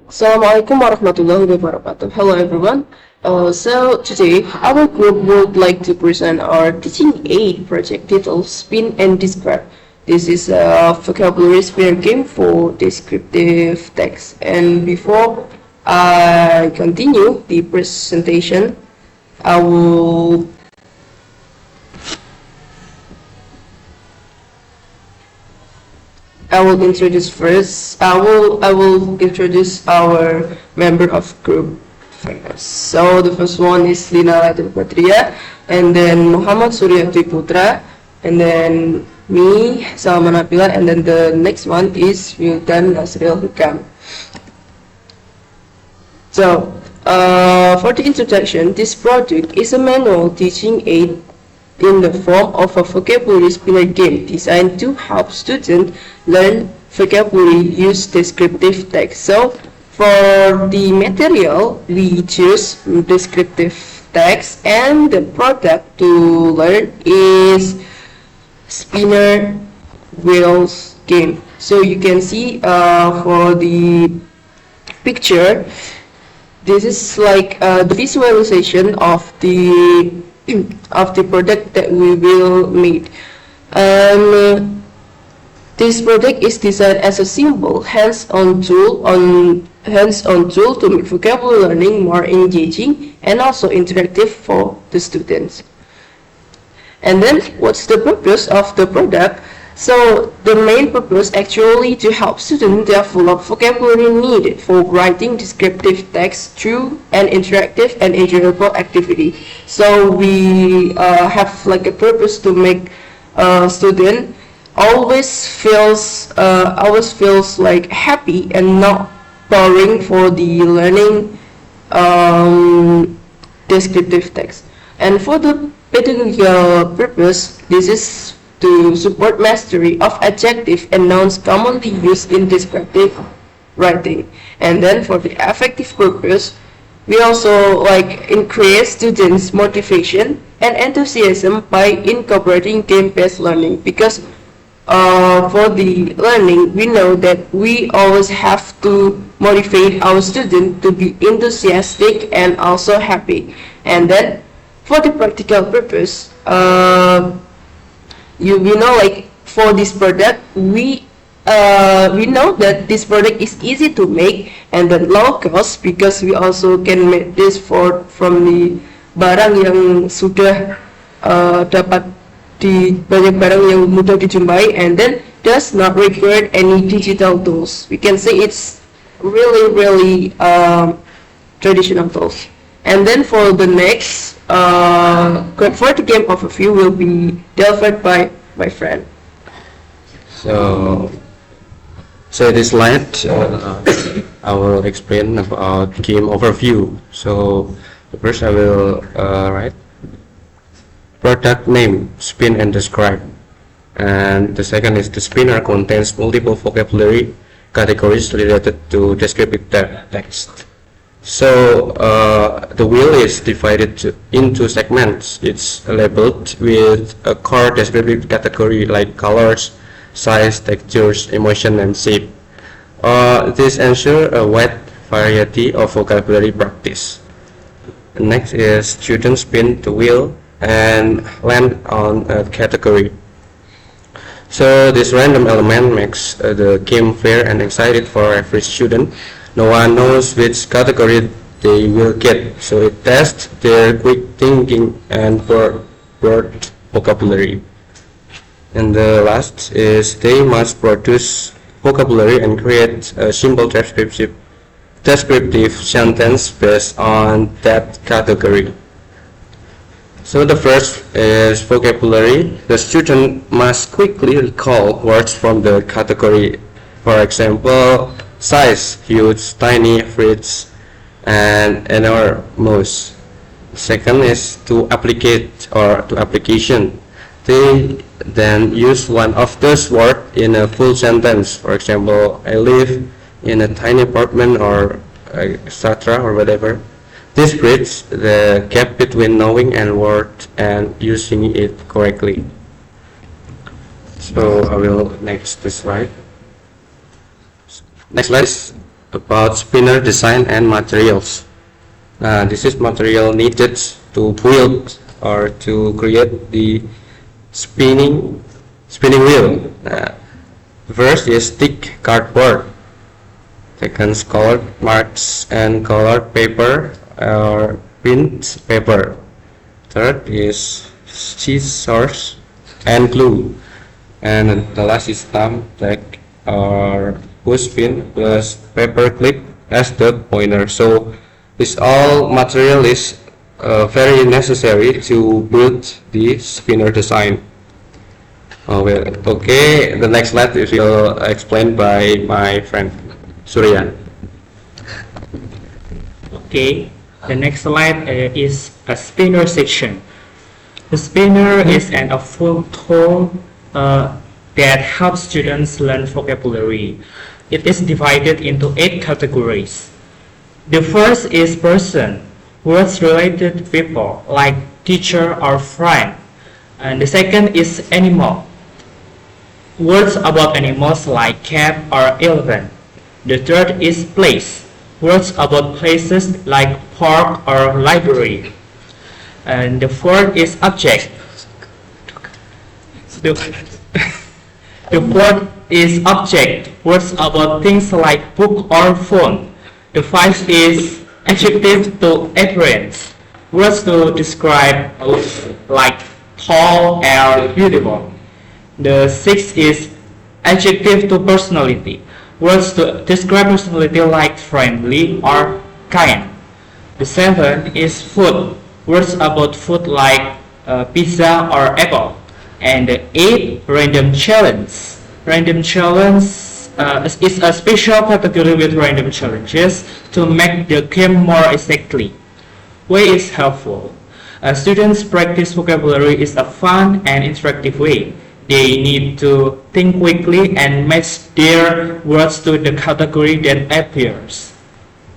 Assalamualaikum warahmatullahi wabarakatuh. Hello everyone. So today our group would like to present our teaching aid project titled Spin and Describe. This is a vocabulary spinner game for descriptive text. And before I continue the presentation, I will I will introduce first. I will introduce our member of group first. So the first one is Lina Latin Patria, and then Muhammad Suryati Putra, and then me Salman Apila, and then the next one is Wildan Nasril Hikam. So for the introduction, this project is a manual teaching aid in the form of a vocabulary spinner game designed to help students learn vocabulary use descriptive text. So for the material, we choose descriptive text, and the product to learn is spinner wheels game. So you can see for the picture, this is like the visualization of the product that we will make. This project is designed as a simple hands-on tool to make vocabulary learning more engaging and also interactive for the students. And then what's the purpose of the product? So the main purpose actually to help students develop vocabulary needed for writing descriptive text through an interactive and enjoyable activity. So we have like a purpose to make student always feels like happy and not boring for the learning descriptive text. And for the pedagogical purpose, this is to support mastery of adjective and nouns commonly used in descriptive writing. And then for the affective purpose, we also like increase students' motivation and enthusiasm by incorporating game-based learning, because for the learning, we know that we always have to motivate our student to be enthusiastic and also happy. And then for the practical purpose, we know like for this product, we know that this product is easy to make and then low cost, because we also can make this from the barang yang sudah dapat di banyak barang yang mudah dijumpai, and then does not require any digital tools. We can say it's really traditional tools. And then for the next, for the game overview will be delivered by my friend. So this slide, I will explain about game overview. So first I will write product name, spin and describe. And the second is the spinner contains multiple vocabulary categories related to descriptive text. So the wheel is divided into segments. It's labeled with a core descriptive category like colors, size, textures, emotion, and shape. This ensures a wide variety of vocabulary practice. Next is students spin the wheel and land on a category. So this random element makes the game fair and exciting for every student. No one knows which category they will get, so it tests their quick thinking and word vocabulary. And the last is they must produce vocabulary and create a simple descriptive sentence based on that category. So the first is vocabulary. The student must quickly recall words from the category. For example, size, huge, tiny, fridge, and enormous. Second is to applicate or to application. They then use one of those words in a full sentence. For example, I live in a tiny apartment, or etc. or whatever. This bridges the gap between knowing and word and using it correctly. So I will next slide. Next slide is about spinner design and materials. This is material needed to build or to create the spinning wheel. First is thick cardboard. Second, colored marks and colored paper or print paper. Third is scissors and glue. And the last is thumb tack or push pin plus paper clip as the pointer. So this all material is very necessary to build the spinner design. Okay, the next slide is explained by my friend Surya. Okay, the next slide is a spinner section. The spinner is a full tool that helps students learn vocabulary. It is divided into 8 categories. The first is person, words related to people like teacher or friend. And the second is animal, words about animals like cat or elephant. The third is place, words about places like park or library. And the fourth is object. The fourth is object, words about things like book or phone. The fifth is adjective to appearance, words to describe like tall or beautiful. The sixth is adjective to personality, words to describe personality like friendly or kind. The seventh is food, words about food like pizza or apple. And the eighth, random challenge. Random challenge is a special category with random challenges to make the game more exactly. Why is helpful? Students practice vocabulary is a fun and interactive way. They need to think quickly and match their words to the category that appears.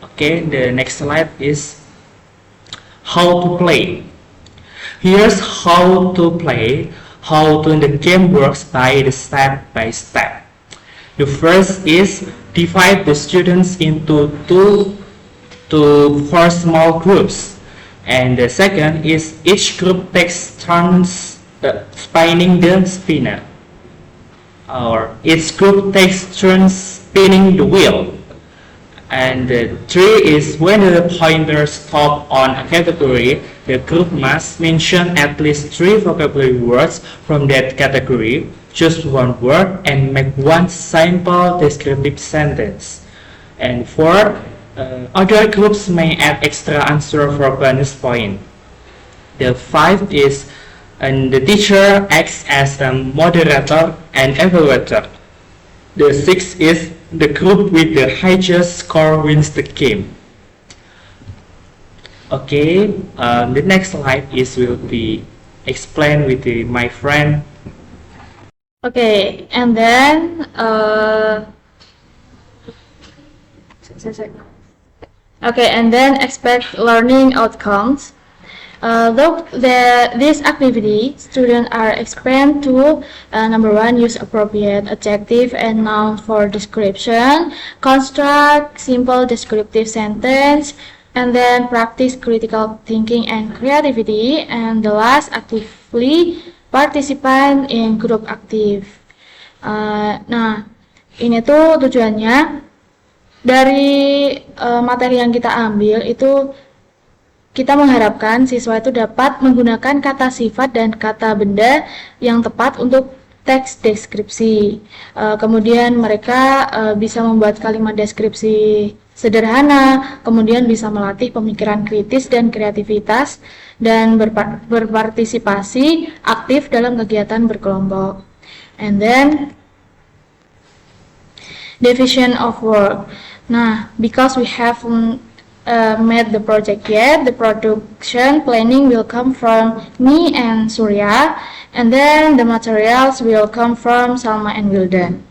Okay, the next slide is how to play. Here's how to play, how to the game works by the step by step. The first is divide the students into 2 to 4 small groups. And the second is each group takes turns spinning the spinner, or each group takes turns spinning the wheel. And 3 is when the pointers stop on a category, the group must mention at least 3 vocabulary words from that category, choose 1 word and make 1 simple descriptive sentence. And 4, other groups may add extra answer for bonus point. The 5 is and the teacher acts as a moderator and evaluator. The 6th is the group with the highest score wins the game. Okay, the next slide will be explained with my friend. Okay, and then expect learning outcomes. Look, this activity, students are explained to number 1, use appropriate adjective and noun for description, construct simple descriptive sentence, and then practice critical thinking and creativity, and the last, actively participate in group active. Nah, ini tuh tujuannya dari materi yang kita ambil itu. Kita mengharapkan siswa itu dapat menggunakan kata sifat dan kata benda yang tepat untuk teks deskripsi. Kemudian mereka bisa membuat kalimat deskripsi sederhana, kemudian bisa melatih pemikiran kritis dan kreativitas, dan berpartisipasi aktif dalam kegiatan berkelompok. And then, division of work. Nah, because we have made the project yet, the production planning will come from me and Surya, and then the materials will come from Salma and Wildan.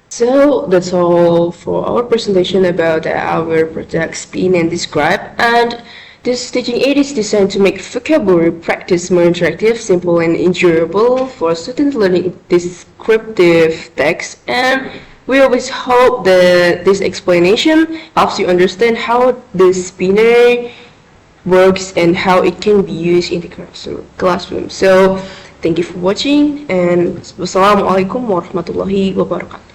So that's all for our presentation about our project Spin and Describe. And this teaching aid is designed to make vocabulary practice more interactive, simple, and enjoyable for students learning descriptive text and We always hope that this explanation helps you understand how the spinner works and how it can be used in the classroom. So, thank you for watching and wassalamualaikum warahmatullahi wabarakatuh.